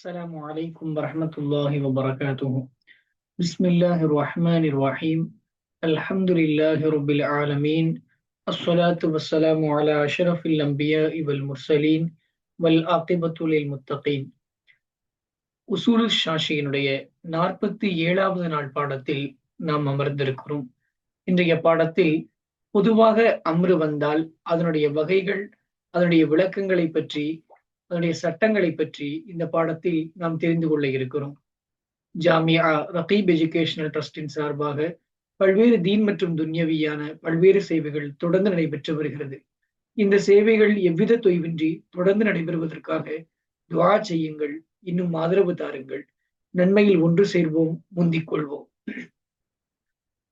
السلام عليكم ورحمة الله وبركاته. بسم الله الرحمن الرحيم. الحمد لله رب العالمين. الصلاة والسلام على أشرف الأنبياء والمرسلين والعاقبة للمتقين. உசூல் ஷாஷியினுடைய 47வது நாள் பாடத்தில் நாம் அமர்ந்திருக்கிறோம். இன்றைய பாடத்தில் பொதுவாக அம்ரு வந்தால் அதனுடைய வகைகள், அதனுடைய விளக்கங்களை பற்றி, அதனுடைய சட்டங்களை பற்றி இந்த பாடத்தில் நாம் தெரிந்து கொள்ள இருக்கிறோம். ஜாமியா ரகீப் எஜுகேஷனல் ட்ரஸ்டின் சார்பாக பல்வேறு தீன் மற்றும் துன்யவியான பல்வேறு சேவைகள் தொடர்ந்து நடைபெற்று வருகிறது. இந்த சேவைகள் எவ்வித தொய்வின்றி தொடர்ந்து நடைபெறுவதற்காக துஆ செய்யுங்கள், இன்னும் ஆதரவு தாருங்கள். நன்மையில் ஒன்று சேர்வோம், முந்திக் கொள்வோம்.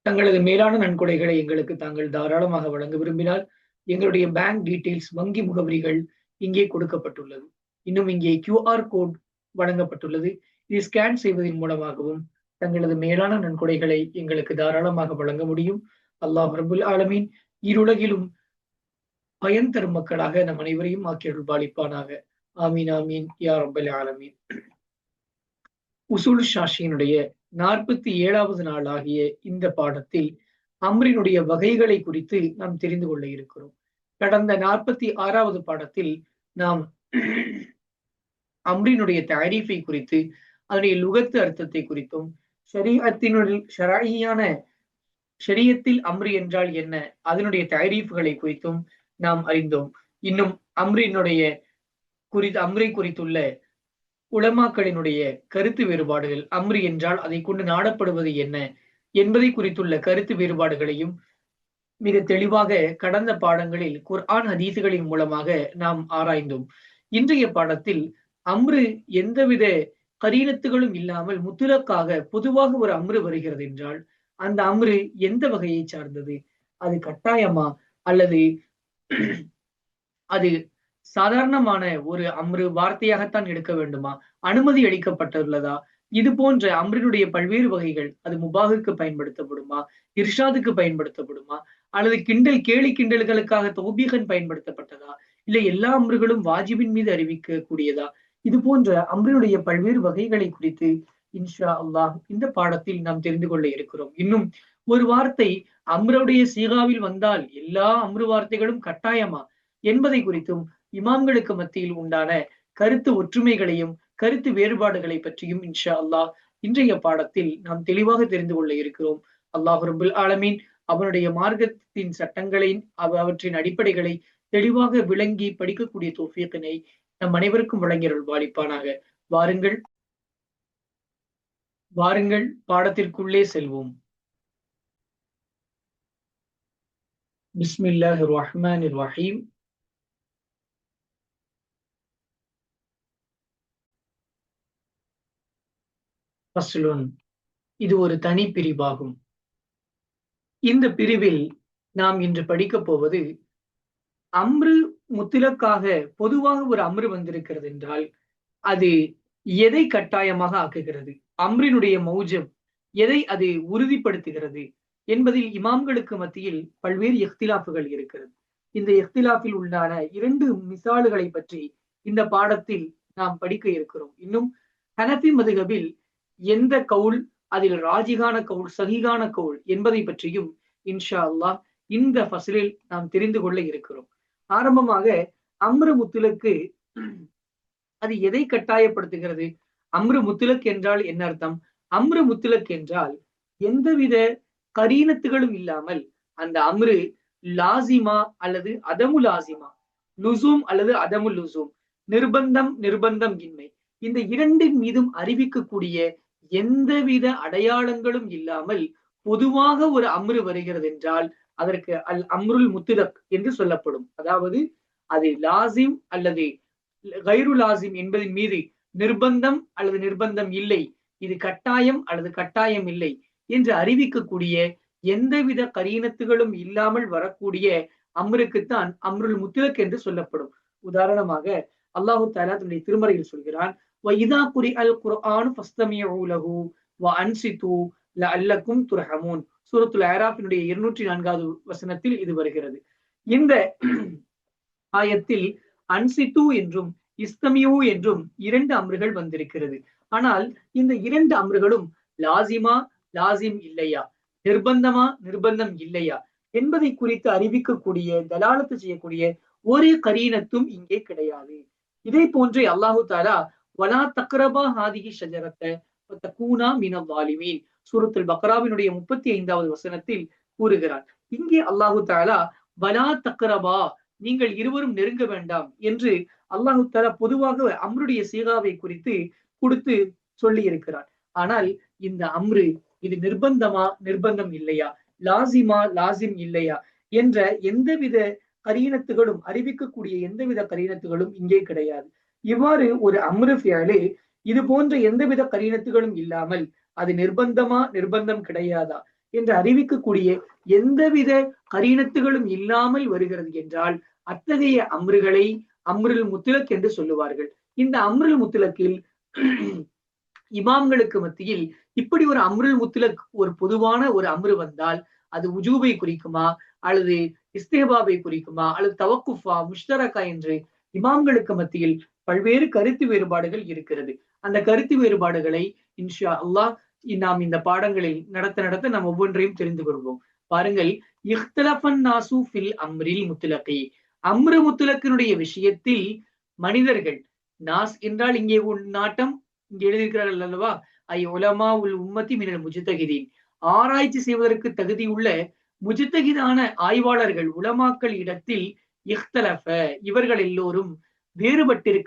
தங்களது மேலான நன்கொடைகளை எங்களுக்கு தாங்கள் தாராளமாக வழங்க விரும்பினால் எங்களுடைய பேங்க் டீட்டெயில்ஸ், வங்கி முகவரிகள் இங்கே கொடுக்கப்பட்டுள்ளது. இன்னும் இங்கே QR கோட் வழங்கப்பட்டுள்ளது. இதை ஸ்கேன் செய்வதன் மூலமாகவும் தங்களது மேலான நன்கொடைகளை எங்களுக்கு தாராளமாக வழங்க முடியும். அல்லாஹ் ரப்புல் ஆலமீன் இருளகிலும் பயன் தரும் மக்களாக நம் அனைவரையும் ஆக்கியருள் பாலிப்பானாக. ஆமீன் ஆமீன் யா ரப்பல் ஆலமீன். உசூல் ஷாஷியினுடைய 47வது நாள் ஆகிய இந்த பாடத்தில் அம்ரினுடைய வகைகளை குறித்து நாம் தெரிந்து கொள்ள இருக்கிறோம். கடந்த 46வது பாடத்தில் நாம் அம்ரினுடைய தாரீஃபை குறித்து, அதனுடைய லுகத்து அர்த்தத்தை குறித்தும், ஷரியத்தில் அம்ரி என்றால் என்ன, அதனுடைய தாரீஃப்களை குறித்தும் நாம் அறிந்தோம். இன்னும் அம்ரை குறித்துள்ள உலமாக்களினுடைய கருத்து வேறுபாடுகள், அம்ரி என்றால் அதை கொண்டு நாடப்படுவது என்ன என்பதை குறித்துள்ள கருத்து வேறுபாடுகளையும் மிக தெளிவாக கடந்த பாடங்களில் குர்ஆன் ஹதீசுகளின் மூலமாக நாம் ஆராய்ந்தோம். இன்றைய பாடத்தில் அம்ரு எந்தவித கரீனத்துகளும் இல்லாமல் முத்துலக்காக பொதுவாக ஒரு அம்ரு வருகிறது என்றால் அந்த அம்ரு எந்த வகையை சார்ந்தது, அது கட்டாயமா அல்லது அது சாதாரணமான ஒரு அம்ரு வார்த்தையாகத்தான் எடுக்க வேண்டுமா, அனுமதி அளிக்கப்பட்டுள்ளதா, இது போன்ற அம்ரினுடைய பல்வேறு வகைகள், அது முபாகுக்கு பயன்படுத்தப்படுமா, இர்ஷாதுக்கு பயன்படுத்தப்படுமா, அல்லது கேலி கிண்டல்களுக்காக தௌபீகன் பயன்படுத்தப்பட்டதா, இல்லை எல்லா அம்ருகளும் வாஜிபின் மீது அறிவிக்க கூடியதா, இது போன்ற அம்ரினுடைய பல்வேறு வகைகளை குறித்து இன்ஷா அல்லாஹ் இந்த பாடத்தில் நாம் தெரிந்து கொள்ள இருக்கிறோம். இன்னும் ஒரு வார்த்தை அம்ருடைய சீகாவில் வந்தால் எல்லா அம்ரு வார்த்தைகளும் கட்டாயமா என்பதை குறித்தும் இமாம்களுக்கு மத்தியில் உண்டான கருத்து ஒற்றுமைகளையும் கருத்து வேறுபாடுகளை பற்றியும் இன்ஷா அல்லாஹ் இன்றைய பாடத்தில் நாம் தெளிவாக தெரிந்து கொள்ள இருக்கிறோம். அல்லாஹ் ரப்புல் ஆலமீன் அவனுடைய மார்க்கத்தின் சட்டங்களின் அவற்றின் அடிப்படைகளை தெளிவாக விளங்கி படிக்கக்கூடிய தௌஃபீக்கினை நம் அனைவருக்கும் வழங்கியருள் பாலிப்பானாக. வாருங்கள் பாடத்திற்குள்ளே செல்வோம். பிஸ்மில்லாஹிர் ரஹ்மானிர் ரஹீம். ஃபஸ்லுன், இது ஒரு தனி பிரிவாகும். இந்த பிரிவில் நாம் இன்று படிக்க போவது அம்ரு முத்திலக்காக பொதுவாக ஒரு அம்ரு வந்திருக்கிறது என்றால் அது எதை கட்டாயமாக ஆக்குகிறது, அம்ரினுடைய மௌஜப் எதை அது உறுதிப்படுத்துகிறது என்பதில் இமாம்களுக்கு மத்தியில் பல்வேறு இஃப்திலாஃபுகள் இருக்கிறது. இந்த இஃப்திலாஃபில் உள்ளான 2 மிசால்களை பற்றி இந்த பாடத்தில் நாம் படிக்க இருக்கிறோம். இன்னும் ஹனஃபி மதுஹபில் எந்த கவுல் அதில் ராஜிகான கவுல், சஹீகான கவுல் என்பதை பற்றியும் இன்ஷா அல்லாஹ் இந்த ஃபஸ்லில் நாம் தெரிந்து கொள்ள இருக்கிறோம். ஆரம்பமாக அம்ரு முத்துலக்கு அது எதை கட்டாயப்படுத்துகிறது, அம்ரு முத்துலக் என்றால் என்ன அர்த்தம், அம்ரு முத்துலக் என்றால் எந்தவித கரீனத்துகளும் இல்லாமல் அந்த அம்ரு லாசிமா அல்லது அதமு லாசிமா, லுசூம் அல்லது அதமு லுசூம், நிர்பந்தம் இன்மை, இந்த இரண்டின் மீதும் அறிவிக்கக்கூடிய எந்தவித அடையாளங்களும் இல்லாமல் பொதுவாக ஒரு அம்ரு வருகிறது என்றால் அதற்கு அல் அம்ருல் முத்துலக் என்று சொல்லப்படும். அதாவது அது லாசிம் அல்லது கைரு லாசிம் என்பதன் மீது நிர்பந்தம் அல்லது நிர்பந்தம் இல்லை, இது கட்டாயம் அல்லது கட்டாயம் இல்லை என்று அறிவிக்கக்கூடிய எந்தவித கரீனத்துகளும் இல்லாமல் வரக்கூடிய அம்ருக்குத்தான் அம்ருல் முத்துலக் என்று சொல்லப்படும். உதாரணமாக அல்லாஹு தஆலா தன்னுடைய திருமறையில் சொல்கிறான், வஇதா குரிஅல் குர்ஆன் ஃபஸ்தமிஉ லஹு வஅன்சிது லஅல்லக்கும் துர்ஹமூன். சூரத்துல் ஆராஃபினுடைய 204வது வசனத்தில் இது வருகிறது. இந்த ஆயத்தில் அன்சித்து என்றும் இஸ்தமியூ என்றும் 2 அம்ருகள் வந்திருக்கிறது. ஆனால் இந்த 2 அம்ருகளும் லாசிமா லாசிம் இல்லையா, நிர்பந்தமா நிர்பந்தம் இல்லையா என்பதை குறித்து அறிவிக்கக்கூடிய தலாலத்து செய்யக்கூடிய ஒரு கரீனத்தும் இங்கே கிடையாது. இதே போன்றே அல்லாஹு தாலா வலா தக்ரபா ஹாதிகி ஷஜரத்த தகூனா மினல் வாலிமீன் சூரத்துல் பக்ராவினுடைய 35வது வசனத்தில் கூறுகிறார். இங்கே அல்லாஹு தாலா வலா தக்ரபா, நீங்கள் இருவரும் நெருங்க வேண்டாம் என்று அல்லாஹு தாலா பொதுவாக அம்ருடைய சீகாவை குறித்து கொடுத்து சொல்லி இருக்கிறார். ஆனால் இந்த அம்ரு இது நிர்பந்தமா நிர்பந்தம் இல்லையா, லாசிமா லாசிம் இல்லையா என்ற எந்தவித கரீனத்துகளும் அறிவிக்கக்கூடிய எந்தவித கரீனத்துகளும் இங்கே கிடையாது. இவ்வாறு ஒரு அம்ரு ஃபியலு இது போன்ற எந்தவித கரீனத்துகளும் இல்லாமல் அது நிர்பந்தமா நிர்பந்தம் கிடையாதா என்று அறிவிக்கக்கூடிய எந்தவித கரீனத்துகளும் இல்லாமல் வருகிறது என்றால் அத்தகைய அம்ருகளை அம்ருல் முத்துலக் என்று சொல்லுவார்கள். இந்த அம்ருல் முத்துலக்கில் இமாம்களுக்கு மத்தியில் இப்படி ஒரு அம்ருல் முத்துலக் ஒரு பொதுவான ஒரு அம்ரு வந்தால் அது உஜூபை குறிக்குமா அல்லது இஸ்தேபாவை குறிக்குமா அல்லது தவக்குஃபா முஷ்தரக்கா என்று இமாம்களுக்கு மத்தியில் பல்வேறு கருத்து வேறுபாடுகள் இருக்கிறது. அந்த கருத்து வேறுபாடுகளை இன்ஷா அல்லாஹ் நாம் இந்த பாடங்களில் நடத்த நடத்த நாம் ஒவ்வொன்றையும் தெரிந்து கொள்வோம். பாருங்கள், இஹ்தலஃபன் நாசு ஃபில் அம்ரில் முத்துலகி, அம்ரு முத்துலக்கினுடைய விஷயத்தில் மனிதர்கள், நாஸ் என்றால் இங்கே உன் நாட்டம் இங்கே எழுதியிருக்கிறார்கள் அல்லவா, ஐ உலமா உல் உம்மத்தி மினல் முஜ்தஹிதீன், ஆராய்ச்சி செய்வதற்கு தகுதியுள்ள முஜ்தஹிதான ஆய்வாளர்கள் உலமாக்கள் இடத்தில் இஹ்தலஃப, இவர்கள் எல்லோரும்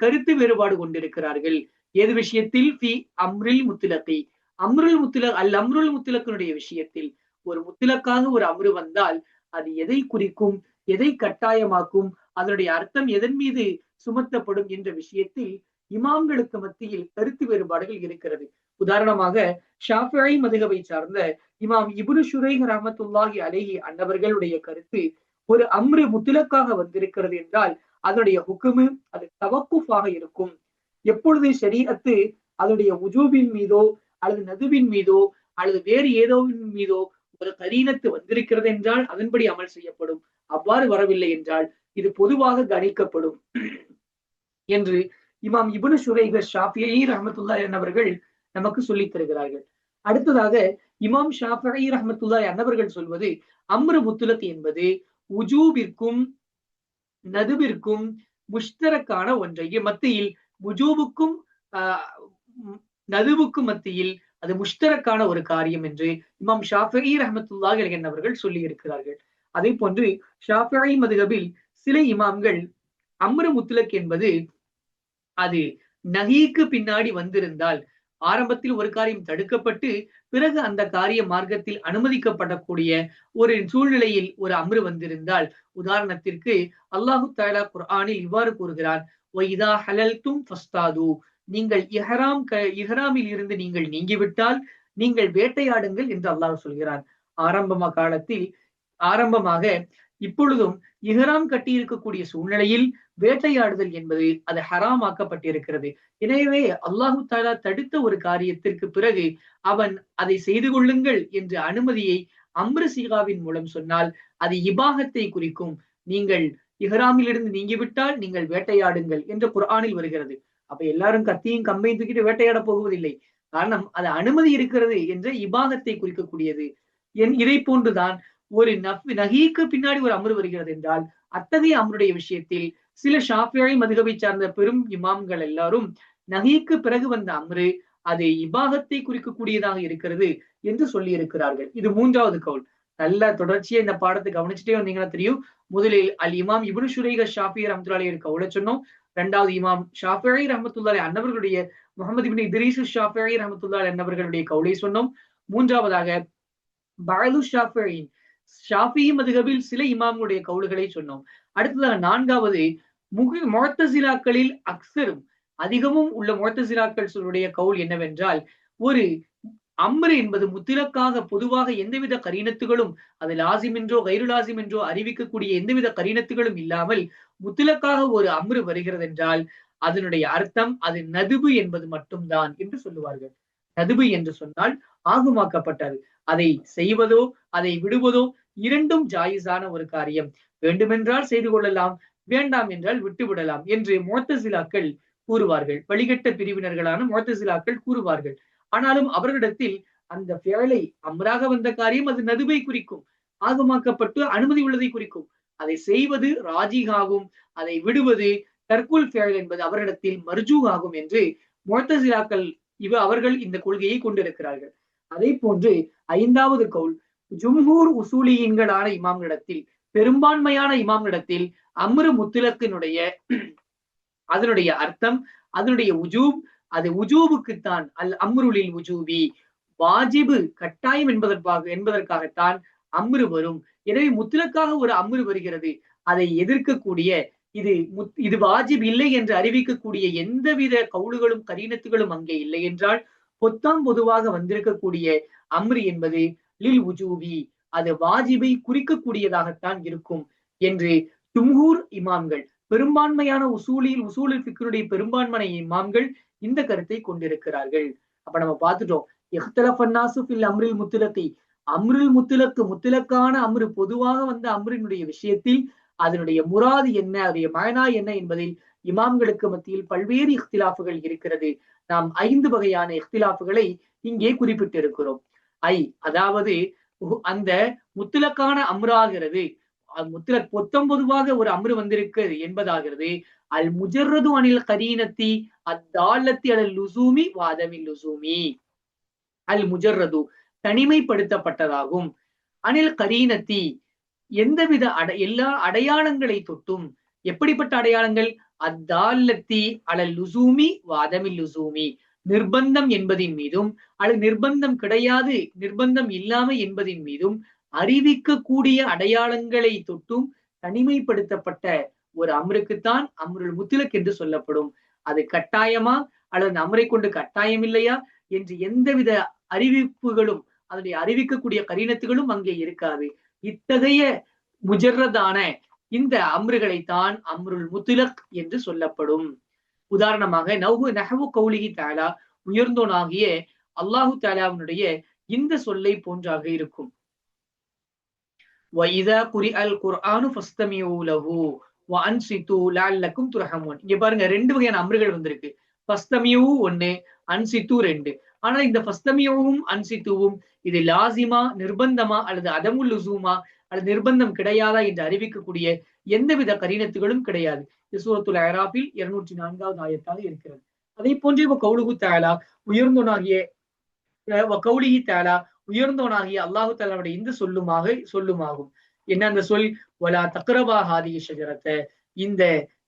கருத்து வேறுபாடு கொண்டிருக்கிறார்கள். ஏது விஷயத்தில்? ஃபி அம்ரில் முத்துலகி, அம்ருல் முத்துலக் அல் அம்ருல் முத்துலக்கினுடைய விஷயத்தில் ஒரு முத்துலக்காக ஒரு அம்ரு வந்தால் அது எதை குறிக்கும், எதை கட்டாயமாக்கும், அதனுடைய அர்த்தம் எதன் மீது சுமத்தப்படும் என்ற விஷயத்தில் இமாம்களுக்கு மத்தியில் கருத்து வேறுபாடுகள் இருக்கிறது. உதாரணமாக ஷாஃபிஈ மதுஹபை சார்ந்த இமாம் இப்னு ஷுரைஹ் ரஹ்மத்துல்லாஹி அலைஹி அன்னவர்களுடைய கருத்து, ஒரு அம்ரு முத்துலக்காக வந்திருக்கிறது என்றால் அதனுடைய ஹுக்குமு அது தவக்குஃபாக இருக்கும். எப்பொழுது ஷரீஅத்து அதனுடைய உஜூபின் மீதோ அல்லது நதுவின் மீதோ அல்லது வேறு ஏதோவின் மீதோ ஒரு கரீனத்து வந்திருக்கிறது என்றால் அதன்படி அமல் செய்யப்படும். அவ்வாறு வரவில்லை என்றால் இது பொதுவாக கணிக்கப்படும் என்று இமாம் இப்னு ஷுரைஹ் ஷாஃபிஈ ரஹ்மத்துல்லாஹி அன்னவர்கள் நமக்கு சொல்லித் தருகிறார்கள். அடுத்ததாக இமாம் ஷாஃபிஈ ரஹ்மத்துல்லாஹி அன்னவர்கள் சொல்வது, அம்ரு முத்துலக் என்பது உஜூபிற்கும் நதுவிற்கும் முஷ்தரக்கான ஒன்றை மத்தியில், உஜூபுக்கும் நதுவுக்கும் மத்தியில் அது முஷ்தரக்கான ஒரு காரியம் என்று இமாம் ஷாஃபிஈ ரஹ்மத்துல்லாஹி அலைஹி அவர்கள் சொல்லி இருக்கிறார்கள். அதே போன்று ஷாஃபிஈ மதுஹபில் சில இமாம்கள் அம்ரு முத்துலக் என்பது அது நஹீக்கு பின்னாடி வந்திருந்தால், ஆரம்பத்தில் ஒரு காரியம் தடுக்கப்பட்டு பிறகு அந்த காரிய மார்க்கத்தில் அனுமதிக்கப்படக்கூடிய ஒரு சூழ்நிலையில் ஒரு அம்ரு வந்திருந்தால், உதாரணத்திற்கு அல்லாஹு தஆலா குர்ஆனில் இவ்வாறு கூறுகிறார், வைதா ஹலல்தும் ஃபஸ்தாது, நீங்கள் இஹ்ராமில் இருந்து நீங்கள் நீங்கிவிட்டால் நீங்கள் வேட்டையாடுங்கள் என்று அல்லாஹ் சொல்கிறார். ஆரம்பமாக இப்பொழுதும் இஹ்ராம் கட்டி இருக்கக்கூடிய சூழ்நிலையில் வேட்டையாடுதல் என்பது அது ஹராம் ஆக்கப்பட்டிருக்கிறது. எனவே அல்லாஹு தஆலா தடுத்த ஒரு காரியத்திற்கு பிறகு அவன் அதை செய்து கொள்ளுங்கள் என்ற அனுமதியை அம்ரு சீகாவின் மூலம் சொன்னால் அது இபாகத்தை குறிக்கும். நீங்கள் இஹ்ராமில் இருந்து நீங்கிவிட்டால் நீங்கள் வேட்டையாடுங்கள் என்று குர்ஆனில் வருகிறது. அப்ப எல்லாரும் கத்தியும் கம்பையும் தூக்கிட்டு வேட்டையாட போகுவதில்லை. காரணம் அது அனுமதி இருக்கிறது என்ற இபாகத்தை குறிக்கக்கூடியது. இதை போன்றுதான் ஒரு நஹீக்கு பின்னாடி ஒரு அம்ரு வருகிறது என்றால் அத்தகைய அம்ருடைய விஷயத்தில் சில ஷாஃபிஈ மதுஹபை சார்ந்த பெரும் இமாம்கள் எல்லாரும் நஹீக்கு பிறகு வந்த அம்ரு அது இபாகத்தை குறிக்கக்கூடியதாக இருக்கிறது என்று சொல்லி இருக்கிறார்கள். இது 3வது கவுல். நல்ல தொடர்ச்சியா இந்த பாடத்தை கவனிச்சுட்டே வந்தீங்கன்னா தெரியும். முதலில் அல் இமாம் இப்னு ஷுரைஹ் ஷாஃபிஈ ரஹ்மத்துல்லாஹி அலைஹி கவுல சொன்னோம். 2வது இமாம் ஷாஃபிஈ ரஹ்மத்துல்லாஹி அன்னவர்களுடைய முஹம்மது இப்னு இத்ரீஸ் ஷாஃபிஈ ரஹ்மத்துல்லாஹி அன்னவர்களுடைய கவுலை சொன்னோம். 3வதாக பஅது ஷாஃபிஈ மதுஹபில் சில இமாம்களுடைய கவுல்களை சொன்னோம். அடுத்ததாக 4வது முஅத்தஸிலாக்களில் அக்ஸரும் அதிகமும் உள்ள முஅத்தஸிலாக்கள் சொல்லுடைய கவுல் என்னவென்றால், ஒரு அம்ரு என்பது முத்திலக்காக பொதுவாக எந்தவித கரீனத்துகளும் அது லாசிம் என்றோ கைரு லாசிம் என்றோ அறிவிக்கக்கூடிய எந்தவித கரீனத்துகளும் இல்லாமல் முத்திலக்காக ஒரு அம்ரு வருகிறது என்றால் அதனுடைய அர்த்தம் அது நதுபு என்பது மட்டும்தான் என்று சொல்லுவார்கள். நதுபு என்று சொன்னால் ஆகுமாக்கப்பட்டது. அதை செய்வதோ அதை விடுவதோ இரண்டும் ஜாயிஸான ஒரு காரியம். வேண்டுமென்றால் செய்து கொள்ளலாம், வேண்டாம் என்றால் விட்டுவிடலாம் என்று முஅத்தசிலாக்கள் கூறுவார்கள். வழிகட்ட பிரிவினர்களான முஅத்தசிலாக்கள் கூறுவார்கள். ஆனாலும் அவர்களிடத்தில் அந்த ஃபியலை அம்ராக வந்த காரியம் அது நதுவை குறிக்கும், ஆகமாக்கப்பட்டு அனுமதி உள்ளதை குறிக்கும். அதை செய்வது ராஜிகாகும், அதை விடுவது தற்குல் ஃபியல் என்பது அவரிடத்தில் மர்ஜூ ஆகும் என்று முஅத்தசிலாக்கள் அவர்கள் இந்த கொள்கையை கொண்டிருக்கிறார்கள். அதே போன்று 5வது கவுல் ஜும்ஹூர் உசூலியின்களான இமாம்களிடத்தில், பெரும்பான்மையான இமாம்களிடத்தில் அம்ரு முத்துலக்கினுடைய அதனுடைய அர்த்தம், அதனுடைய உஜூப், அது உஜூபுக்குத்தான், அல் அம்ருலில் உஜூபி, வாஜிபு கட்டாயம் என்பதற்காகத்தான் அம்ரு வரும். எனவே முத்துலக்காக ஒரு அம்ரு வருகிறது. அதை எதிர்க்கக்கூடிய இது வாஜிப் இல்லை என்று அறிவிக்கக்கூடிய எந்தவித கவுளுகளும் கரீனத்துகளும் அங்கே இல்லை என்றால், பொதுவாக வந்திருக்கக்கூடிய அம்ரு என்பது லில் உஜூபி, அது வாஜிபை குறிக்கக்கூடியதாகத்தான் இருக்கும் என்று ஜும்ஹூர் இமாம்கள், பெரும்பான்மையான உசூலில் ஃபிக்ருடைய பெரும்பான்மை இமாம்கள் இந்த கருத்தை கொண்டிருக்கிறார்கள். அப்ப நம்ம பார்த்துட்டோம், இஹ்தலஃபன்னாசு ஃபில் அம்ரில் முத்துலக்கி, அம்ருல் முத்துலக்கு, முத்துலக்கான அம்ரு, பொதுவாக வந்த அம்ரினுடைய விஷயத்தில் அதனுடைய முராது என்ன, அதனுடைய மயனா என்ன என்பதில் இமாம்களுக்கு மத்தியில் பல்வேறு இஹ்திலாஃபுகள் இருக்கிறது. நாம் 5 வகையான இஹ்திலாஃபுகளை இங்கே குறிப்பிட்டிருக்கிறோம். அதாவது அந்த முத்துலக்கான அம்ராகிறது, முத்துலக் பொதுவாக ஒரு அம்ரு வந்திருக்கு என்பதாகிறது. அல் முஜர்ரது அனில் கரீனத்தி அத்தாலத்தி அல் லுசூமி வாதமில் லுசூமி, அல் முஜர்ரது தனிமைப்படுத்தப்பட்டதாகும், அனில் கரீனத்தி எந்தவித எல்லா அடையாளங்களை தொட்டும். எப்படிப்பட்ட அடையாளங்கள்? அத்தாலத்தி அலல் லுசூமி வாதமில் லுசூமி, நிர்பந்தம் என்பதின் மீதும் அல்லது நிர்பந்தம் கிடையாது, நிர்பந்தம் இல்லாமல் என்பதின் மீதும் அறிவிக்கக்கூடிய அடையாளங்களை தொட்டும் தனிமைப்படுத்தப்பட்ட ஒரு அம்ருக்குத்தான் அம்ருல் முத்துலக் என்று சொல்லப்படும். அது கட்டாயமா அல்லது அம்ரை கொண்டு கட்டாயம் இல்லையா என்று எந்தவித அறிவிப்புகளும், அதனுடைய அறிவிக்கக்கூடிய கரீனத்துகளும் அங்கே இருக்காது. இத்தகைய முஜர்ரதான இந்த அம்ருகளைத்தான் அம்ருல் முத்துலக் என்று சொல்லப்படும். உதாரணமாக நஹவு கௌலிஹி தஆலா, உயர்ந்தோனாகிய அல்லாஹு தஆலாவினுடைய இந்த சொல்லை போன்றாக இருக்கும். வஇதா குரிஅல் குர்ஆனு ஃபஸ்தமியூ லஹு வஅன்சிது லஅல்லக்கும் துர்ஹமூன். இங்க பாருங்க, 2 வகையான அம்ருகள் வந்திருக்கு. ஃபஸ்தமியூ 1, அன்சித்து 2. ஆனா இந்த ஃபஸ்தமியூவும் அன்சித்துவும் இது லாசிமா, நிர்பந்தமா அல்லது அதமுல் லுசூமா அல்லது நிர்பந்தம் கிடையாதா என்று அறிவிக்கக்கூடிய எந்தவித கரீனத்துகளும் கிடையாது. இது சூரத்துல் அராஃபில் 204வது ஆயத்தாக இருக்கிறது. அதே போன்று கௌலுஹு தஆலா, உயர்ந்தோனாகிய கௌலிஹி தஆலா, உயர்ந்தோனாகிய அல்லாஹு தஆலாவுடைய இந்த சொல்லுமாகும். என்ன அந்த சொல்? வலா தக்ரபா ஹாதிஹி ஷஜரத, இந்த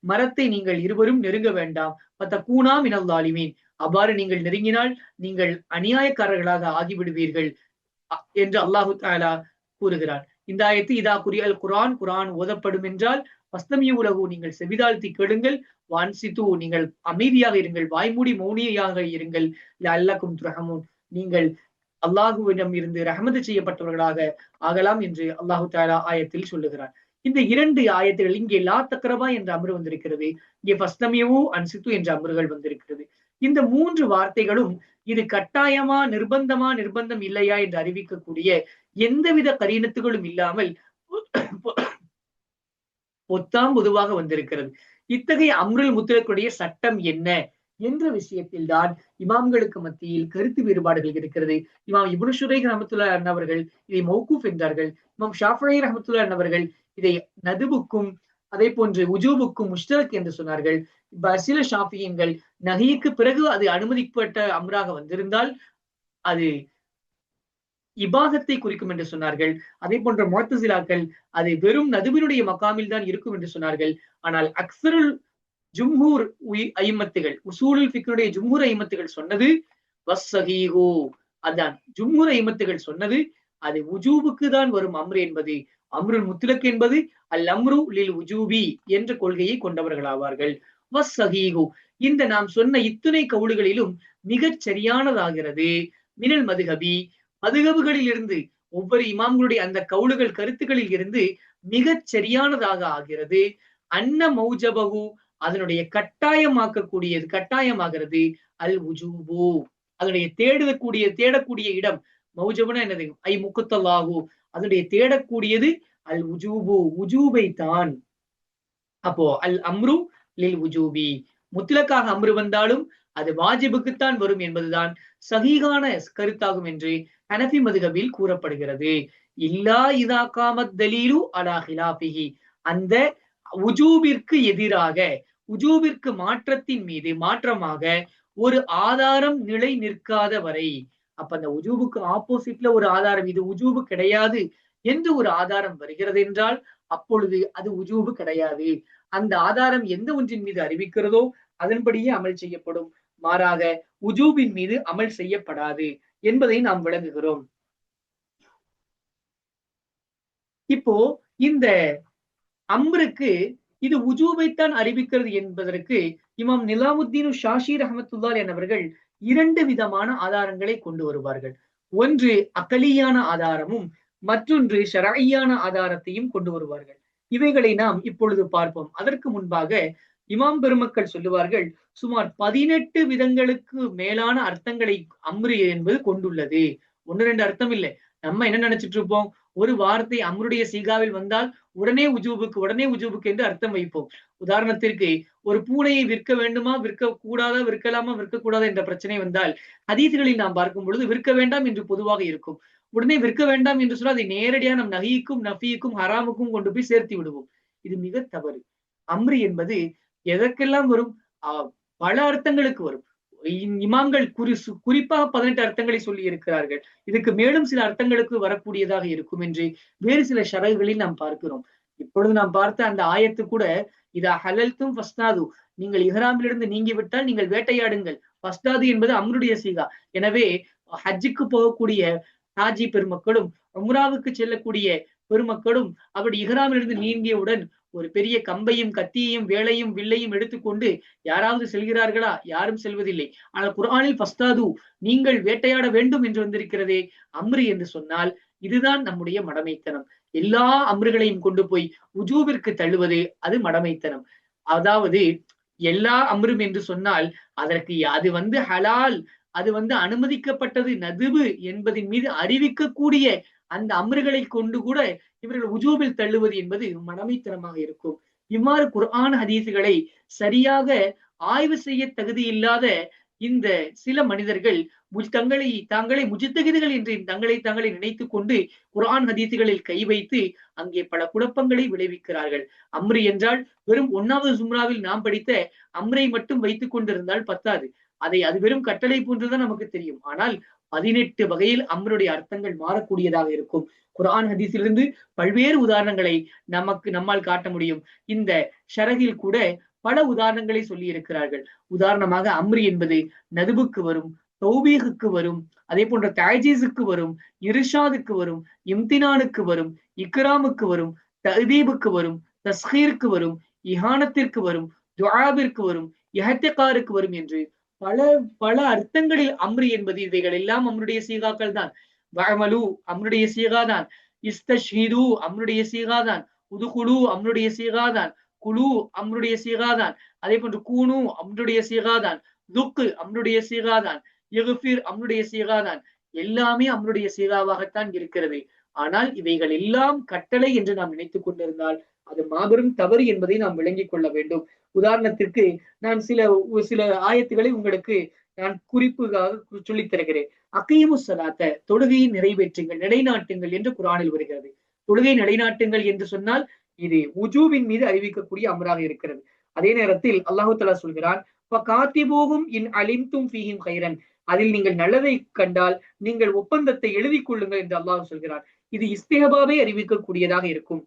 மரத்தை நீங்கள் இருவரும் நெருங்க வேண்டாம். ஃபதகூனா மினல் ஸாலிமீன், அவ்வாறு நீங்கள் நெருங்கினால் நீங்கள் அநியாயக்காரர்களாக ஆகிவிடுவீர்கள் என்று அல்லாஹு தஆலா கூறுகிறார். இந்த ஆயத்து இதா குரியல் குர்ஆன் ஓதப்படும் என்றால் ஃபஸ்தமியூ லஹு, நீங்கள் செவிதாழ்த்தி கேளுங்கள், வான்சித்து நீங்கள் அமைதியாக இருங்கள், வாய்மூடி மௌனியாக இருங்கள், லஅல்லக்கும் துர்ஹமூன், நீங்கள் அல்லாஹுவிடம் இருந்து ரஹமது செய்யப்பட்டவர்களாக ஆகலாம் என்று அல்லாஹு தஆலா ஆயத்தில் சொல்லுகிறார். இந்த 2 ஆயத்துகள், இங்கே லா தக்ரபா என்ற அம்ரு வந்திருக்கிறது, இங்கே ஃபஸ்தமியூ அன்சித்து என்ற அம்ருகள் வந்திருக்கிறது. இந்த 3 வார்த்தைகளும் இது கட்டாயமா, நிர்பந்தம் இல்லையா என்று அறிவிக்கக்கூடிய எந்தவித கரீனத்துகளும் இல்லாமல் பொதுவாக வந்திருக்கிறது. இத்தகைய அம்ருல் முத்துலக்குடைய சட்டம் என்ன என்ற விஷயத்தில் தான் இமாம்களுக்கு மத்தியில் கருத்து வேறுபாடுகள் இருக்கிறது. இமாம் இப்னு ஷுரைக் ரஹ்மத்துல்லாஹி அலைஹி அவர்கள் இதை மௌகூஃப் என்றார்கள். இமாம் ஷாஃபிஈ ரஹ்மத்துல்லாஹி அலைஹி அவர்கள் இதை நதுபுக்கும் அதே போன்று உஜூபுக்கும் முஷ்தரக் என்று சொன்னார்கள். சில ஷாஃபியீன்கள் நஹிக்கு பிறகு அது அனுமதிக்கப்பட்ட அம்ராக வந்திருந்தால் அது இபாதத்தை குறிக்கும் என்று சொன்னார்கள். அதே போன்ற முஅத்தஸிலாக்கள் அது வெறும் நதுவினுடைய மகாமில் தான் இருக்கும் என்று சொன்னார்கள். ஆனால் அக்ஸருல் ஜும்ஹூர் ஐமத்துகள், உசூலுல் ஃபிக்ருடைய ஜும்ஹூர் ஐமத்துகள் சொன்னது வஸ்ஸஹீஹு, அதான் ஜும்ஹூர் ஐமத்துகள் சொன்னது அது உஜூபுக்கு தான் வரும் அம்ரு என்பது, அம்ருல் முத்லக் என்பது அல் அம்ரு லில் உஜூபி என்ற கொள்கையை கொண்டவர்களாவார்கள். வஸ்ஸஹீஹு, இந்த நாம் சொன்ன இத்துணை கவுளுகளிலும் மிகச் சரியானதாகிறது. மினல் மதுஹபி, மதுஹபுகளில் இருந்து ஒவ்வொரு இமாம்களுடைய அந்த கவுளுகள் கருத்துக்களில் இருந்து மிகச் சரியானதாக ஆகிறது. அன்ன மௌஜபஹு, அதனுடைய கட்டாயமாகிறது. அல் உஜூபு, அதனுடைய தேடக்கூடிய இடம். மௌஜபுனா என்னது? ஐ முக்குத்தல்லாஹு, அதனுடைய தேடக்கூடியது அல் உஜூபு, உஜூபை தான். அப்போ அல் அம்ரு லில் உஜூபி, முத்லக்காக அம்ரு வந்தாலும் அது வாஜிபுக்குத்தான் வரும் என்பதுதான் சஹீகான கருத்தாகும் என்று ஹனஃபி மதுஹபில் கூறப்படுகிறது. இல்லா இதா காமத் தலீலு அலா ஹிலாஃபிஹி, அந்த உஜூபிற்கு எதிராக, உஜூபிற்கு மாற்றத்தின் மீது மாற்றமாக ஒரு ஆதாரம் நிலை நிற்காத வரை, அப்ப அந்த உஜூபுக்கு ஆப்போசிட்ல ஒரு ஆதாரம், இது உஜூபு கிடையாது என்று ஒரு ஆதாரம் வருகிறது என்றால் அப்பொழுது அது உஜூபு கிடையாது. அந்த ஆதாரம் எந்த ஒன்றின் மீது அறிவிக்கிறதோ அதன்படியே அமல் செய்யப்படும், மாறாக உஜூபின் மீது அமல் செய்யப்படாது என்பதை நாம் விளங்குகிறோம். இப்போ இந்த அம்ருக்கு இது உஜூபைத்தான் அறிவிக்கிறது என்பதற்கு இமாம் நிலாமுத்தீன் ஷாஷி ரஹமத்துல்லாஹி அவர்கள் 2 விதமான ஆதாரங்களை கொண்டு வருவார்கள். ஒன்று அகலியான ஆதாரமும் மற்றொன்று ஷரஈயான ஆதாரத்தையும் கொண்டு வருவார்கள். இவைகளை நாம் இப்பொழுது பார்ப்போம். அதற்கு முன்பாக இமாம் பெருமக்கள் சொல்லுவார்கள், சுமார் 18 விதங்களுக்கு மேலான அர்த்தங்களை அம்ரு என்பது கொண்டுள்ளது. 1-2 அர்த்தம் இல்லை. நம்ம என்ன நினைச்சிட்டு இருப்போம், ஒரு வார்த்தை அம்ருடைய சீகாவில் வந்தால் உடனே உஜூபுக்கு என்று அர்த்தம் வைப்போம். உதாரணத்திற்கு ஒரு பூனையை விற்க வேண்டுமா, விற்க கூடாதா, விற்கலாமா, விற்கக்கூடாதா என்ற பிரச்சனை வந்தால் ஹதீஸ்களில் நாம் பார்க்கும் பொழுது விற்க வேண்டாம் என்று பொதுவாக இருக்கும். உடனே விற்க வேண்டாம் என்று சொன்னால் அதை நேரடியாக நம் நஹிக்கும் நஃபிக்கும் ஹராமுக்கும் கொண்டு போய் சேர்த்து விடுவோம். இது மிக தவறு. அம்ரு என்பது எதற்கெல்லாம் வரும்? பல அர்த்தங்களுக்கு வரும். இமாம்கள் குறிப்பாக 18 அர்த்தங்களை சொல்லி இருக்கிறார்கள். இதுக்கு மேலும் சில அர்த்தங்களுக்கு வரக்கூடியதாக இருக்கும் என்று வேறு சில ஷரகுகளில் நாம் பார்க்கிறோம். இப்பொழுது நாம் பார்த்த அந்த ஆயத்து கூட, இதா ஹலல்தும் ஃபஸ்தாது, நீங்கள் இஹ்ராமிலிருந்து நீங்கிவிட்டால் நீங்கள் வேட்டையாடுங்கள். ஃபஸ்தாது என்பது அம்ருடைய சீகா. எனவே ஹஜ்ஜுக்கு போகக்கூடிய ஹாஜி பெருமக்களும் உம்ராவுக்கு செல்லக்கூடிய பெருமக்களும் அப்படி இஹ்ராமிலிருந்து நீங்கியவுடன் ஒரு பெரிய கம்பையும் கத்தியையும் வேலையும் வில்லையும் எடுத்துக்கொண்டு யாராவது செல்கிறார்களா? யாரும் செல்வதில்லை. ஆனால் குர்ஆனில் ஃபஸ்தாது, நீங்கள் வேட்டையாட வேண்டும் என்று வந்திருக்கிறதே. அம்ரு என்று சொன்னால் இதுதான் நம்முடைய மடமைத்தனம். எல்லா அம்ருகளையும் கொண்டு போய் உஜூபிற்கு தள்ளுவது அது மடமைத்தனம். அதாவது எல்லா அம்ரும் என்று சொன்னால் அதற்கு அது ஹலால், அது அனுமதிக்கப்பட்டது, நதுபு என்பதின் மீது அறிவிக்கக்கூடிய அந்த அம்ருகளை கொண்டு கூட இவர்கள் உஜூபில் தள்ளுவது என்பது மடமைத்தனமாக இருக்கும். இவ்வாறு குர்ஆன் ஹதீசுகளை சரியாக ஆய்வு செய்ய தகுதி இல்லாத இந்த சில மனிதர்கள் தாங்களை முஜ்தஹிதுகள் என்று தங்களை நினைத்துக் கொண்டு குர்ஆன் ஹதீசுகளில் கை வைத்து அங்கே பல குழப்பங்களை விளைவிக்கிறார்கள். அம்ரு என்றால் வெறும் 1வது ஜும்ராவில் நாம் படித்த அம்ரை மட்டும் வைத்துக் கொண்டிருந்தால் பத்தாது. அது வெறும் கட்டளை போன்றுதான் நமக்கு தெரியும். ஆனால் 18 வகையில் அம்ருடைய அர்த்தங்கள் மாறக்கூடியதாக இருக்கும். குர்ஆன் ஹதீஸிலிருந்து பல்வேறு உதாரணங்களை நம்மால் காட்ட முடியும். இந்த ஷரகில் கூட பல உதாரணங்களை சொல்லி இருக்கிறார்கள். உதாரணமாக அம்ரு என்பது நதுபுக்கு வரும், தௌபீகுக்கு வரும், அதே போன்ற தாஜீஸுக்கு வரும், இர்ஷாதுக்கு வரும், இம்தினானுக்கு வரும், இக்ராமுக்கு வரும், தஅதீபுக்கு வரும், தஸ்கீருக்கு வரும், இஹானத்திற்கு வரும், துஆபிற்கு வரும், இஹ்திகாருக்கு வரும் என்று பல பல அர்த்தங்களில் அம்ரு என்பது இவைகள் எல்லாம் அம்ருடைய சீகாக்கள் தான். வஅமலு அம்ருடைய சீகாதான், இஸ்தஷ்ஹிது அம்ருடைய சீகாதான், உதுகுலு அம்ருடைய சீகாதான், குலு அம்ருடைய சீகாதான், அதே போன்று கூனு அம்ருடைய சீகாதான், துக்கு அம்ருடைய சீகாதான், இக்ஃபிர் அம்ருடைய சீகாதான். எல்லாமே அம்ருடைய சீகாவாகத்தான் இருக்கிறது. ஆனால் இவைகள் எல்லாம் கட்டளை என்று நாம் நினைத்துக் கொண்டிருந்தால் அது மாபெரும் தவறு என்பதை நாம் விளங்கிக் கொள்ள வேண்டும். உதாரணத்திற்கு நான் சில ஆயத்துக்களை உங்களுக்கு நான் குறிப்புக்காக சொல்லித் தருகிறேன். அகீமு ஸலாத்த, தொழுகையை நிறைவேற்றுங்கள், நிலைநாட்டுங்கள் என்று குர்ஆனில் வருகிறது. தொழுகை நிலைநாட்டுங்கள் என்று சொன்னால் இது உஜூபின் மீது அறிவிக்கக்கூடிய அமராக இருக்கிறது. அதே நேரத்தில் அல்லாஹு தஆலா சொல்கிறான், ஃபகாத்திபூஹும் இன் அலிம்தும் ஃபீஹிம் கைரன், அதில் நீங்கள் நல்லதை கண்டால் நீங்கள் ஒப்பந்தத்தை எழுதிக் கொள்ளுங்கள் என்று அல்லாஹ் சொல்கிறான். இது இஸ்திஹபாவை அறிவிக்கக்கூடியதாக இருக்கும்,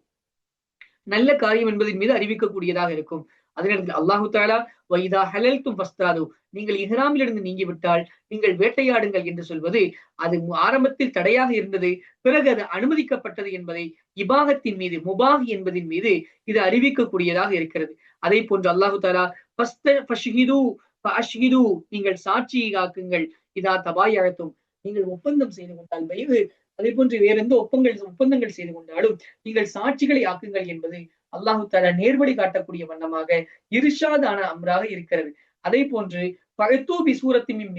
நல்ல காரியம் என்பதன் மீது அறிவிக்கக்கூடியதாக இருக்கும். அதே நேரத்தில் அல்லாஹு தஆலா வைதா ஹலல்தும் ஃபஸ்தாது, நீங்கள் இஹ்ராமிலிருந்து நீங்கிவிட்டால் நீங்கள் வேட்டையாடுங்கள் என்று சொல்வது அது ஆரம்பத்தில் தடையாக இருந்தது, பிறகு அது அனுமதிக்கப்பட்டது என்பதை இபாகத்தின் மீது, முபாஹ் என்பதின் மீது இது அறிவிக்கக்கூடியதாக இருக்கிறது. அதே போன்று அல்லாஹு தஆலா ஃபஅஷ்ஹிது, நீங்கள் சாட்சியை காக்குங்கள், இதா தபாயஅத்தும், நீங்கள் ஒப்பந்தம் செய்து கொண்டால் பைது, அதே போன்று வேற எந்த ஒப்பந்தங்கள் செய்து கொண்டாலும் நீங்கள் சாட்சிகளை ஆக்குங்கள் என்பது அல்லாஹு தஆலா நேர்வழி காட்டக்கூடிய வண்ணமாக இர்ஷாதான அம்ராக இருக்கிறது. அதே போன்று ஃபஅத்தூபி சூரத்தின் மின்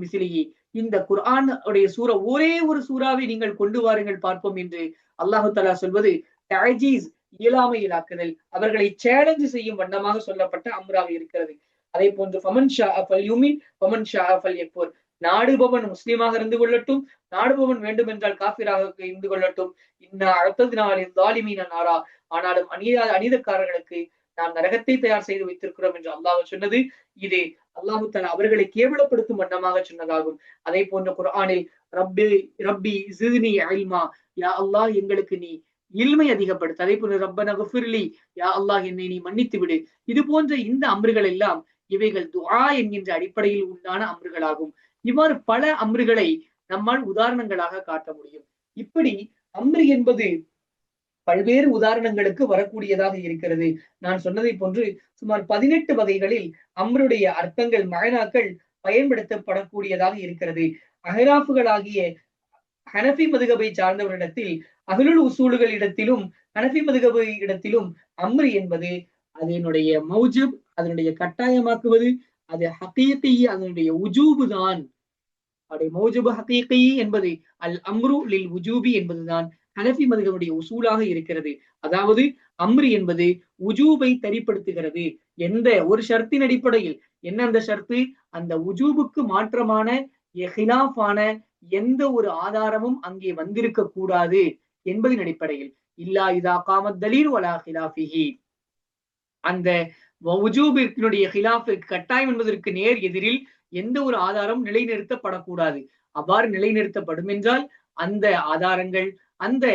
மிஸ்லிஹி, இந்த குர்ஆன் உடைய ஒரே ஒரு சூறாவை நீங்கள் கொண்டு வாருங்கள் பார்ப்போம் என்று அல்லாஹு தஆலா சொல்வது தஅஜீஸ், இயலாமையிலாக்குதல், அவர்களை சேலஞ்சு செய்யும் வண்ணமாக சொல்லப்பட்ட அம்ராக இருக்கிறது. அதே போன்று ஃபமன் ஷா அஃபல் யுமின் ஃபமன் ஷா அஃபல் யக்ஃபுர், நாடுபவன் முஸ்லீமாக இருந்து கொள்ளட்டும், நாடுபவன் வேண்டும் என்றால் காஃபிராக இருந்து கொள்ளட்டும். அடுத்தது நாளின் தாலிமீன நாரா, ஆனாலும் அநீதக்காரர்களுக்கு நாம் நரகத்தை தயார் செய்து வைத்திருக்கிறோம் என்று அல்லாஹ் சொன்னது. இது அல்லாஹு தஆலா அவர்களை கேவலப்படுத்தும் வண்ணமாக சொன்னதாகும். அதே போன்ற குர்ஆனில் ரப்பி ரப்பி ஜித்னி இல்மா, யா அல்லாஹ் எங்களுக்கு நீ இல்மை அதிகப்படுத்து. அதே போன்று ரப்பனா குஃபிர்லி, யா அல்லாஹ் என்னை நீ மன்னித்து விடு. இது போன்ற இந்த அம்ருகள் எல்லாம் இவைகள் துஆ என்கின்ற அடிப்படையில் உண்டான அம்ருகளாகும். இவ்வாறு பல அம்ருகளை நம்மால் உதாரணங்களாக காட்ட முடியும். இப்படி அம்ரு என்பது பல்வேறு உதாரணங்களுக்கு வரக்கூடியதாக இருக்கிறது. நான் சொன்னதை போன்று சுமார் 18 வகைகளில் அம்ருடைய அர்த்தங்கள் மயனாக்கள் பயன்படுத்தப்படக்கூடியதாக இருக்கிறது. அஹ்ராஃபுகளாகிய ஹனஃபி மதுகபை சார்ந்தவரிடத்தில், அஹ்லுல் உசூலுகளிடத்திலும் ஹனஃபி மதுகபை இடத்திலும் அம்ரு என்பது அதனுடைய மௌஜூப், அதனுடைய கட்டாயமாக்குவது, அது ஹகீகி, அதனுடைய உஜூபு தான். அவருடைய மௌஜூபு ஹகீகி என்பது அல் அம்ரு லில் உஜூபி என்பதுதான் ஹனஃபி மதுகபுடைய உசூலாக இருக்கிறது. அதாவது அம்ரு என்பது உஜூபை தரிப்படுத்துகிறது. எந்த ஒரு ஷர்த்தின் அடிப்படையில், என்ன அந்த ஷர்த்து, அந்த உஜூபுக்கு மாற்றமான ஹிலாஃபான எந்த ஒரு ஆதாரமும் அங்கே வந்திருக்க கூடாது என்பதின் அடிப்படையில், இல்லா இதா காமத் தலீல் வலா ஹிலாஃபிஹி, அந்த உஜூபினுடைய ஹிலாஃபிற்கு கட்டாயம் என்பதற்கு நேர் எதிரில் எந்த ஒரு ஆதாரம் நிலைநிறுத்தப்படக்கூடாது. அவ்வாறு நிலைநிறுத்தப்படும் என்றால் அந்த ஆதாரங்கள், அந்த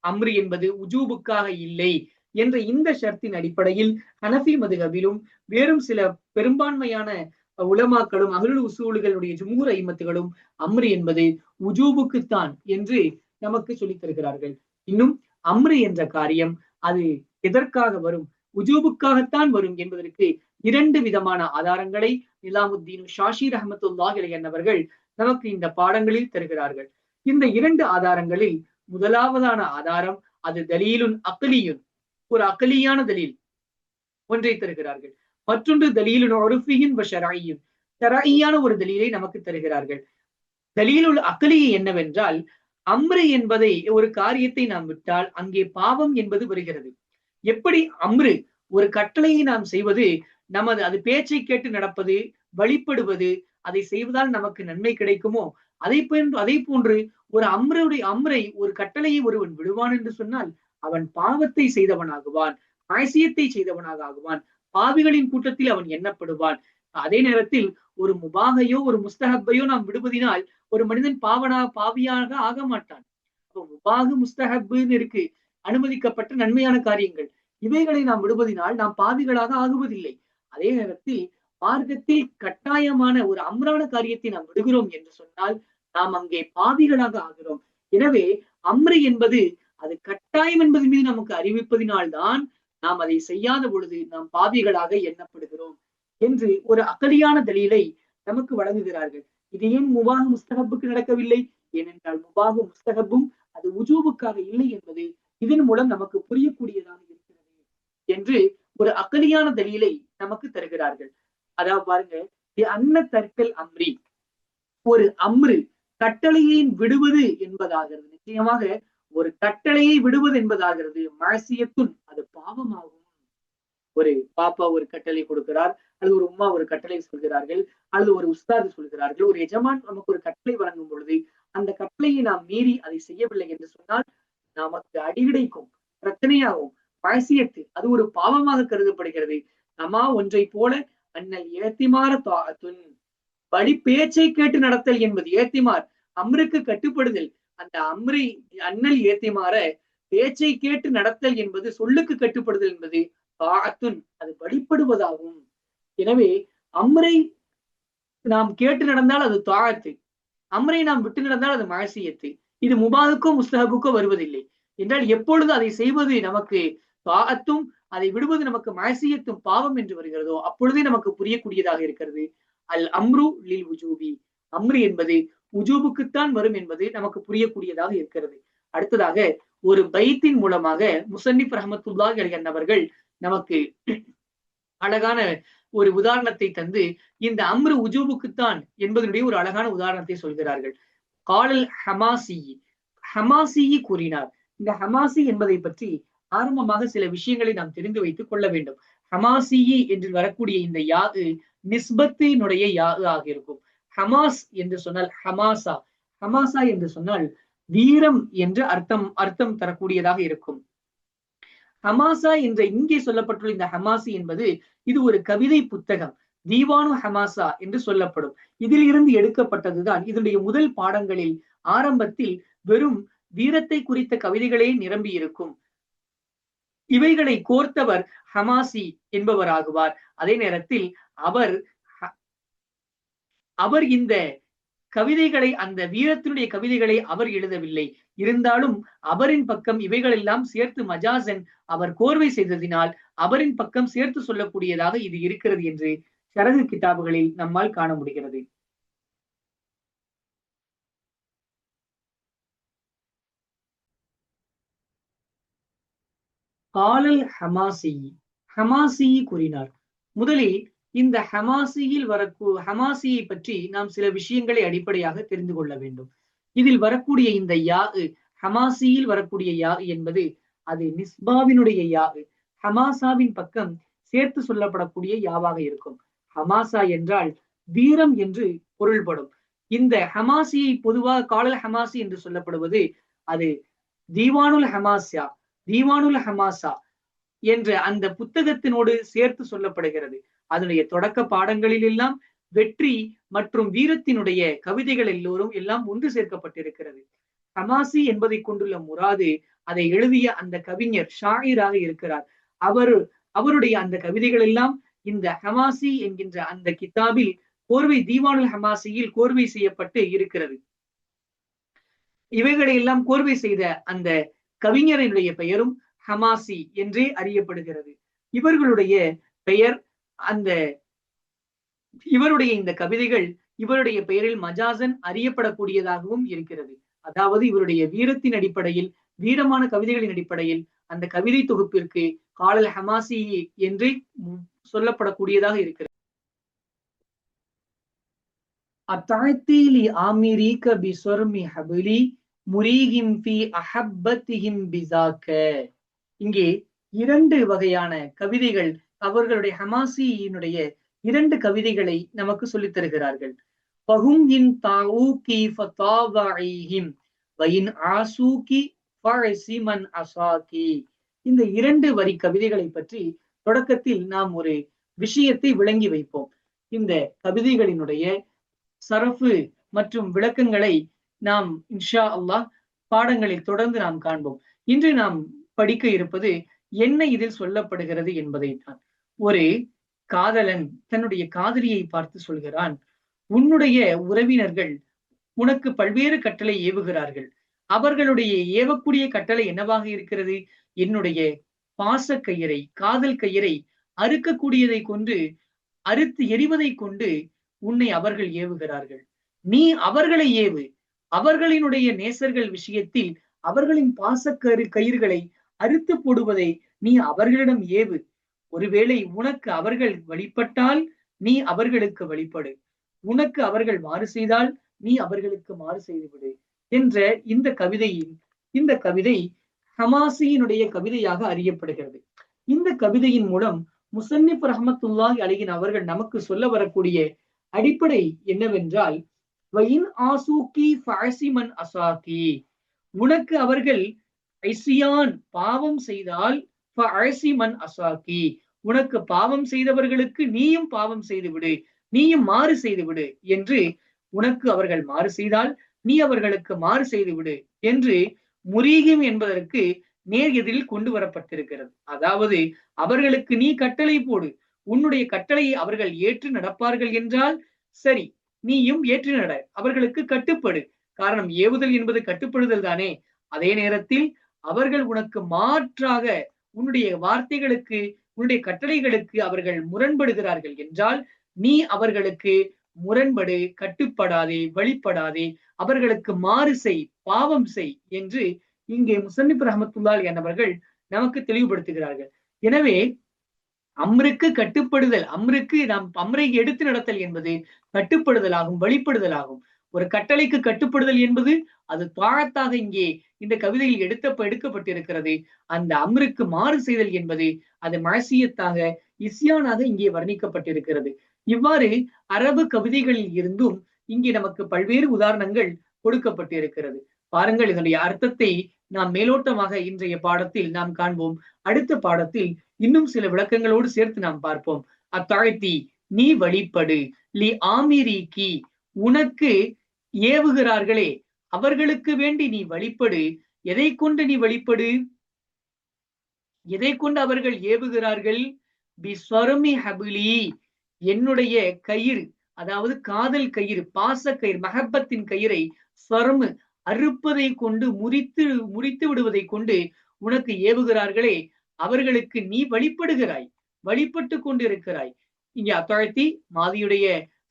அம்ரு என்பது உஜூபுக்காக இல்லை என்ற இந்த ஷர்த்தின் அடிப்படையில் ஹனஃபி மதுஹபிலும் வேறும் சில பெரும்பான்மையான உலமாக்களும் அஹ்லுல் உசூலுகளுடைய ஜும்ஹூர் அய்மத்துகளும் அம்ரு என்பது உஜூபுக்குத்தான் என்று நமக்கு சொல்லித் தருகிறார்கள். இன்னும் அம்ரு என்ற காரியம் அது எதற்காக வரும், உஜூபுக்காகத்தான் வரும் என்பதற்கு 2 விதமான ஆதாரங்களை நிலாமுத்தீன் ஷாஷி ரஹ்மத்துல்லாஹி அலைஹி அவர்கள் நமக்கு இந்த பாடங்களில் தருகிறார்கள். இந்த 2 ஆதாரங்களில் முதலாவதான ஆதாரம் அது தலீலுன் அக்லியுன், ஒரு அக்லியான தலீல் ஒன்றை தருகிறார்கள். மற்றொன்று தலீலுன் உர்ஃபியின் வ ஷரஈயுன், ஷரஈயான ஒரு தலீலை நமக்கு தருகிறார்கள். தலீலுல் அக்லி என்னவென்றால், அம்ரு என்பதை ஒரு காரியத்தை நாம் விட்டால் அங்கே பாவம் என்பது வருகிறது. எப்படி அம்ரு ஒரு கட்டளையை நாம் செய்வது, நமது அது பேச்சை கேட்டு நடப்பது, வழிபடுவது, அதை செய்வதால் நமக்கு நன்மை கிடைக்குமோ, அதை போன்று ஒரு அம்ரை ஒரு கட்டளையை ஒருவன் விடுவான் என்று சொன்னால் அவன் பாவத்தை செய்தவனாகுவான், மாசியத்தை செய்தவனாக ஆகுவான், பாவிகளின் கூட்டத்தில் அவன் எண்ணப்படுவான். அதே நேரத்தில் ஒரு முபாகையோ ஒரு முஸ்தஹப்பையோ நாம் விடுவதினால் ஒரு மனிதன் பாவியாக ஆக மாட்டான். முபாகு முஸ்தஹப்புன்னு இருக்கு, அனுமதிக்கப்பட்ட நன்மையான காரியங்கள், இவைகளை நாம் விடுவதினால் நாம் பாவிகளாக ஆகுவதில்லை. அதே நேரத்தில் மார்க்கத்தில் கட்டாயமான ஒரு அம்ரான காரியத்தை நாம் விடுகிறோம் என்று சொன்னால் நாம் அங்கே பாவிகளாக ஆகிறோம். எனவே அம்ரு என்பது அது கட்டாயம் என்பது மீது நமக்கு அறிவிப்பதினால்தான் நாம் அதை செய்யாத பொழுது நாம் பாவிகளாக எண்ணப்படுகிறோம் என்று ஒரு அகலியான தலீலை நமக்கு வழங்குகிறார்கள். இது ஏன் முபாஹ் முஸ்தஹப்புக்கு நடக்கவில்லை? ஏனென்றால் முபாஹ் முஸ்தஹப்பும் அது உஜூபுக்காக இல்லை என்பது இதன் மூலம் நமக்கு புரியக்கூடியதாக இருக்கிறது என்று ஒரு அகலியான தலீலை நமக்கு தருகிறார்கள். அதாவது பாருங்க, அன்ன தற்கல் அம்ரி, ஒரு அம்ரு கட்டளையை விடுவது என்பதாகிறது. நிச்சயமாக ஒரு கட்டளையை விடுவது என்பதாகிறது மஅசியத்துன், அது பாவமாகும். ஒரு பாப்பா ஒரு கட்டளை கொடுக்கிறார், அல்லது ஒரு உம்மா ஒரு கட்டளை சொல்கிறார்கள், அல்லது ஒரு உஸ்தாது சொல்கிறார்கள், ஒரு எஜமான் நமக்கு ஒரு கட்டளை வழங்கும் பொழுது அந்த கட்டளையை நாம் மீறி அதை செய்யவில்லை என்று சொன்னால் நமக்கு அடிகிடைக்கும், பிரச்சனையாகும், மஅசியத்து, அது ஒரு பாவமாக கருதப்படுகிறது. நம்மா ஒன்றை போல அன்னல் ஏத்திமார தாஅத்துன், வழி பேச்சை கேட்டு நடத்தல் என்பது ஏத்திமார், அம்ருக்கு கட்டுப்படுதல். அந்த அம்ரி அன்னல் ஏத்திமார பேச்சை கேட்டு நடத்தல் என்பது, சொல்லுக்கு கட்டுப்படுதல் என்பது தாஅத்துன், அது வழிபடுவதாகும். எனவே அம்ரை நாம் கேட்டு நடந்தால் அது தாஅத்து, அம்ரை நாம் விட்டு நடந்தால் அது மஅசியத்து. இது முபாஹுக்கோ முஸ்தஹபுக்கோ வருவதில்லை என்றால் எப்பொழுது அதை செய்வது நமக்கு தாஅத்தும் அதை விடுவது நமக்கு மஅசியத்தும் பாவம் என்று வருகிறதோ அப்பொழுதே நமக்கு புரியக்கூடியதாக இருக்கிறது. அல் அம்ரு லில் உஜூபி, அம்ரு என்பது உஜூபுக்குத்தான் வரும் என்பது நமக்கு புரியக்கூடியதாக இருக்கிறது. அடுத்ததாக ஒரு பைத்தின் மூலமாக முஸன்னிஃப் ரஹ்மத்துல்லாஹி அலைஹி அவர்கள் நமக்கு அழகான ஒரு உதாரணத்தை தந்து இந்த அம்ரு உஜூபுக்குத்தான் என்பதனுடைய ஒரு அழகான உதாரணத்தை சொல்கிறார்கள். காலல் ஹமாசி, ஹமாசி கூறினார். இந்த ஹமாசி என்பதை பற்றி ஆரம்பமாக சில விஷயங்களை நாம் தெரிந்து வைத்துக் கொள்ள வேண்டும். ஹமாசியி என்று வரக்கூடிய இந்த யா நிஸ்பத்தினுடைய யா ஆக இருக்கும். ஹமாஸ் என்று சொன்னால் ஹமாசா, ஹமாசா என்று சொன்னால் வீரம் என்று அர்த்தம் தரக்கூடியதாக இருக்கும். ஹமாசா என்ற இங்கே சொல்லப்பட்டுள்ள இந்த ஹமாசி என்பது இது ஒரு கவிதை புத்தகம், தீவானு ஹமாசா என்று சொல்லப்படும். இதில் இருந்து எடுக்கப்பட்டதுதான். இதனுடைய முதல் பாடங்களில் ஆரம்பத்தில் வெறும் வீரத்தை குறித்த கவிதைகளே நிரம்பி இருக்கும். இவைகளை கோர்த்தவர் ஹமாசி என்பவராகுவார். அதே நேரத்தில் அவர் இந்த கவிதைகளை, அந்த வீரத்தினுடைய கவிதைகளை அவர் எழுதவில்லை. இருந்தாலும் அவரின் பக்கம் இவைகளெல்லாம் சேர்த்து மஜாசன் அவர் கோர்வை செய்ததினால் அவரின் பக்கம் சேர்த்து சொல்லக்கூடியதாக இது இருக்கிறது என்று ஷரஹ் கிதாபுகளில் நம்மால் காண முடிகிறது. காலல் ஹமாசி, ஹமாசி கூறினார். முதலில் இந்த ஹமாசியை பற்றி நாம் சில விஷயங்களை அடிப்படையாக தெரிந்து கொள்ள வேண்டும். இதில் வரக்கூடிய இந்த யா, ஹமாசியில் வரக்கூடிய யா என்பது அது நிஸ்பாவினுடைய யா, ஹமாசாவின் பக்கம் சேர்த்து சொல்லப்படக்கூடிய யாவாக இருக்கும். ஹமாசா என்றால் வீரம் என்று பொருள்படும். இந்த ஹமாசியை பொதுவாக காலல் ஹமாசி என்று சொல்லப்படுவது அது தீவானுல் ஹமாசா, தீவானுல் ஹமாசா என்ற அந்த புத்தகத்தினோடு சேர்த்து சொல்லப்படுகிறது. அதனுடைய தொடக்க பாடங்களில் எல்லாம் வெற்றி மற்றும் வீரத்தினுடைய கவிதைகள் எல்லாம் ஒன்று சேர்க்கப்பட்டிருக்கிறது. ஹமாசி என்பதை கொண்டுள்ள முராது அதை எழுதிய அந்த கவிஞர் ஷாயிராக இருக்கிறார். அவருடைய அந்த கவிதைகள் எல்லாம் இந்த ஹமாசி என்கின்ற அந்த கிதாபில் கோர்வை, தீவானுல் ஹமாசியில் கோர்வை செய்யப்பட்டு இருக்கிறது. இவைகளை எல்லாம் கோர்வை செய்த அந்த கவிஞரினுடைய பெயரும் ஹமாசி என்றே அறியப்படுகிறது. இவர்களுடைய பெயர், இவருடைய இந்த கவிதைகள் இவருடைய பெயரில் மஜாசன் அறியப்படக்கூடியதாகவும் இருக்கிறது. அதாவது இவருடைய வீரத்தின் அடிப்படையில், வீரமான கவிதைகளின் அடிப்படையில் அந்த கவிதை தொகுப்பிற்கு காலல் ஹமாசி என்றே சொல்லப்படக்கூடியதாக இருக்கிறது. அத்தாய்த்தீலி ஆமிரீக பிஸ்வர்மி ஹபலி முரீஹிம் ஃபி அஹப்பத்திஹிம் பிஸாக்க. இங்கே இரண்டு வகையான கவிதைகள், அவர்களுடைய ஹமாசியினுடைய இரண்டு கவிதைகளை நமக்கு சொல்லித் தருகிறார்கள். பஹும் இன் தாஊகி ஃபதாவஇஹிம் வஇன் ஆசூகி ஃபஅஸிமன் அஸாகி. இந்த இரண்டு வரி கவிதைகளை பற்றி தொடக்கத்தில் நாம் ஒரு விஷயத்தை விளங்கி வைப்போம். இந்த கவிதைகளினுடைய சரஃபு மற்றும் விளக்கங்களை நாம் இன்ஷா அல்லாஹ் பாடங்களில் தொடர்ந்து நாம் காண்போம். இன்று நாம் படிக்க இருப்பது என்ன இதில் சொல்லப்படுகிறது என்பதை தான். ஒரு காதலன் தன்னுடைய காதலியை பார்த்து சொல்கிறான், உன்னுடைய உறவினர்கள் உனக்கு பல்வேறு கட்டளை ஏவுகிறார்கள். அவர்களுடைய ஏவக்கூடிய கட்டளை என்னவாக இருக்கிறது? என்னுடைய பாச கயிறை, காதல் கயிறை அறுக்கக்கூடியதை கொண்டு, அறுத்து எறிவதை கொண்டு உன்னை அவர்கள் ஏவுகிறார்கள். நீ அவர்களை ஏவு. அவர்களினுடைய நேசர்கள் விஷயத்தில் அவர்களின் கயிறுகளை அறுத்து போடுவதை நீ அவர்களிடம் ஏவு. ஒருவேளை உனக்கு அவர்கள் வழிபட்டால் நீ அவர்களுக்கு வழிபடு, உனக்கு அவர்கள் மாறு செய்தால் நீ அவர்களுக்கு மாறு செய்துவிடு என்ற இந்த கவிதை ஹமாசியினுடைய கவிதையாக அறியப்படுகிறது. இந்த கவிதையின் மூலம் முசன்னிப் ரஹ்மத்துல்லாஹி அலைஹி அவர்கள் நமக்கு சொல்ல வரக்கூடிய அடிப்படை என்னவென்றால், வயின் ஆசூகி ஃபஅஸிமன் அஸாகி. உனக்கு அவர்கள் ஐசியான் பாவம் செய்தால் ஃபஅஸிமன் அஸாகி, உனக்கு பாவம் செய்தவர்களுக்கு நீயும் பாவம் செய்து விடு, நீயும் மாறு செய்து விடு என்று, உனக்கு அவர்கள் மாறு செய்தால் நீ அவர்களுக்கு மாறு செய்து விடு என்று முரீகிம் என்பதற்கு நேர் எதிரில் கொண்டு வரப்பட்டிருக்கிறது. அதாவது அவர்களுக்கு நீ கட்டளை போடு, உன்னுடைய கட்டளையை அவர்கள் ஏற்று நடப்பார்கள் என்றால் சரி, நீயும் ஏற்று நட, அவர்களுக்கு கட்டுப்படு. காரணம், ஏவுதல் என்பது கட்டுப்படுதல் தானே. அதே நேரத்தில் அவர்கள் உனக்கு மாற்றாக உன்னுடைய வார்த்தைகளுக்கு, உன்னுடைய கட்டளைகளுக்கு அவர்கள் முரண்படுகிறார்கள் என்றால் நீ அவர்களுக்கு முரண்படு, கட்டுப்படாதே, வழிபடாதே, அவர்களுக்கு மாறு செய், பாவம் செய் என்று இங்கே முசன்னிப் ரஹ்மத்துல்லாஹி என்பவர்கள் நமக்கு தெளிவுபடுத்துகிறார்கள். எனவே அம்ருக்கு கட்டுப்படுதல், அம்ரை எடுத்து நடத்தல் என்பது கட்டுப்படுதலாகும், வழிபடுதலாகும். ஒரு கட்டளைக்கு கட்டுப்படுதல் என்பது அது தாழத்தாக இங்கே இந்த கவிதையில் எடுக்கப்பட்டிருக்கிறது. அந்த அம்ருக்கு மாறு செய்தல் என்பது அது மஅசியத்தாக, இஸ்யானாக இங்கே வர்ணிக்கப்பட்டிருக்கிறது. இவ்வாறு அரபு கவிதைகளில் இருந்தும் இங்கே நமக்கு பல்வேறு உதாரணங்கள் கொடுக்கப்பட்டிருக்கிறது. பாருங்கள், இதனுடைய அர்த்தத்தை நாம் மேலோட்டமாக இன்றைய பாடத்தில் நாம் காண்போம். அடுத்த பாடத்தில் இன்னும் சில விளக்கங்களோடு சேர்த்து நாம் பார்ப்போம். அத்தாழ்த்தி, நீ வழிபடு, லி ஆமிரிகி, உனக்கு ஏவுகிறார்களே அவர்களுக்கு வேண்டி நீ வழிபடு. எதை கொண்டு நீ வழிபடு? எதை கொண்டு அவர்கள் ஏவுகிறார்கள்? பிஸ்வரமி ஹபிலி, என்னுடைய கயிறு, அதாவது காதல் கயிறு, பாச கயிறு, மஹப்பத்தின் கயிறை ஸ்வரமு அறுப்பதை கொண்டு முறித்து விடுவதை கொண்டு உனக்கு ஏவுகிறார்களே அவர்களுக்கு நீ வழிபடுகிறாய், வழிபட்டு கொண்டிருக்கிறாய். இங்கே அத்தாழ்த்தி மாதியுடைய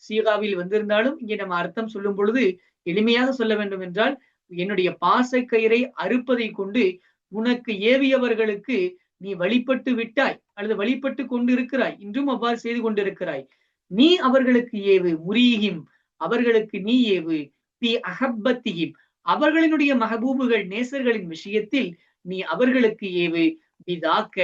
சீகாவில் வந்திருந்தாலும் இங்கே நம்ம அர்த்தம் சொல்லும் பொழுது எளிமையாக சொல்ல வேண்டும் என்றால், என்னுடைய பாச கயிறை அறுப்பதை கொண்டு உனக்கு ஏவியவர்களுக்கு நீ வழிபட்டு விட்டாய் அல்லது வழிபட்டு கொண்டு இருக்கிறாய், இன்றும் அவ்வாறு செய்து கொண்டிருக்கிறாய். நீ அவர்களுக்கு ஏவு, முரீஹிம், அவர்களுக்கு நீ ஏவு, பி அஹப்பத்திஹிம், அவர்களினுடைய மஹபூபுகள் நேசர்களின் விஷயத்தில் நீ அவர்களுக்கு ஏவு, பிதாக்க,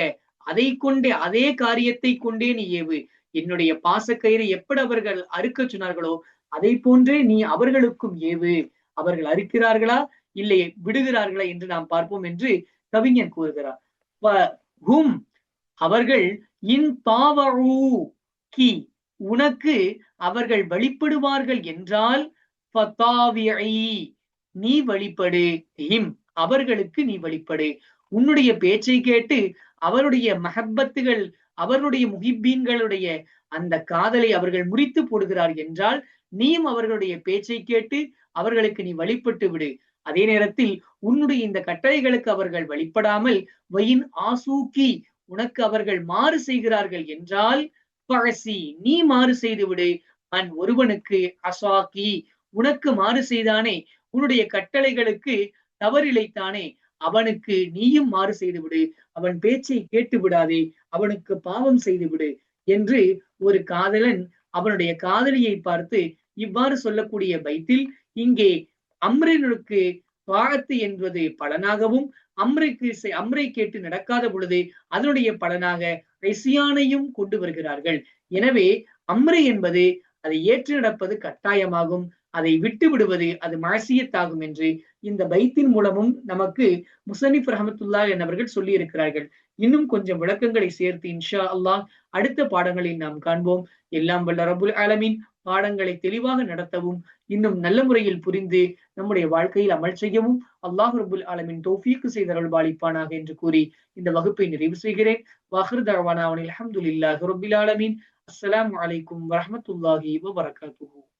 அதை கொண்டே, அதே காரியத்தை கொண்டே நீ ஏவு. என்னுடைய பாசக்கயிறை எப்படி அவர்கள் அறுக்க சொன்னார்களோ அதை போன்றே நீ அவர்களுக்கும் ஏவு. அவர்கள் அறுக்கிறார்களா இல்லை விடுகிறார்களா என்று நாம் பார்ப்போம் என்று கவிஞன் கூறுகிறார். அவர்கள் இன் தாவூ கி, உனக்கு அவர்கள் வழிபடுவார்கள் என்றால் நீ வழிபடு, ஹிம், அவர்களுக்கு நீ வழிபடு. உன்னுடைய பேச்சை கேட்டு அவருடைய மஹப்பத்துகள், அவருடைய முஹிப்பீன்களுடைய அந்த காதலை அவர்கள் முறித்து போடுகிறார் என்றால் நீயும் அவர்களுடைய பேச்சை கேட்டு அவர்களுக்கு நீ வழிபட்டு விடு. அதே நேரத்தில் உன்னுடைய இந்த கட்டளைகளுக்கு அவர்கள் வழிபடாமல் வயின் ஆசூக்கி, உனக்கு அவர்கள் மாறு செய்கிறார்கள் என்றால் பழசி, நீ மாறு செய்து விடு. மன், ஒருவனுக்கு அசாக்கி, உனக்கு மாறு செய்தானே, உன்னுடைய கட்டளைகளுக்கு தவறிழைத்தானே அவனுக்கு நீயும் மாறு செய்து விடு. அவன் பேச்சை கேட்டு விடாதே, அவனுக்கு பாவம் செய்து விடு என்று ஒரு காதலன் அவனுடைய காதலியை பார்த்து இவ்வாறு சொல்லக்கூடிய பைத்தில் இங்கே அம்ரினுக்கு பாகத்து என்பது பலனாகவும், அம்ரை கேட்டு நடக்காத பொழுது அதனுடைய பலனாக ரெசியானையும் கொண்டு வருகிறார்கள். எனவே அம்ரை என்பது அதை ஏற்று நடப்பது கட்டாயமாகும், அதை விட்டு விடுவது அது மஅசியத்தாகும் என்று இந்த பைத்தின் மூலமும் நமக்கு முஸன்னிஃப் ரஹ்மத்துல்லாஹி என்பவர்கள் சொல்லி இருக்கிறார்கள். இன்னும் கொஞ்சம் விளக்கங்களை சேர்த்து இன்ஷா அல்லாஹ் அடுத்த பாடங்களில் நாம் காண்போம். எல்லாம் வல்ல ரப்புல் ஆலமீன் பாடங்களை தெளிவாக நடத்தவும் இன்னும் நல்ல முறையில் புரிந்து நம்முடைய வாழ்க்கையில் அமல் செய்யவும் அல்லாஹ் ரப்புல் ஆலமீன் தௌஃபீக் செய்தருள் பாலிப்பானாக என்று கூறி இந்த வகுப்பை நிறைவு செய்கிறேன். வாஹிர் தஅவானா அல்ஹம்துலில்லாஹி ரப்பில் ஆலமீன். அஸ்ஸலாமு அலைக்கும் வரஹ்மத்துல்லாஹி வபரகாத்துஹு.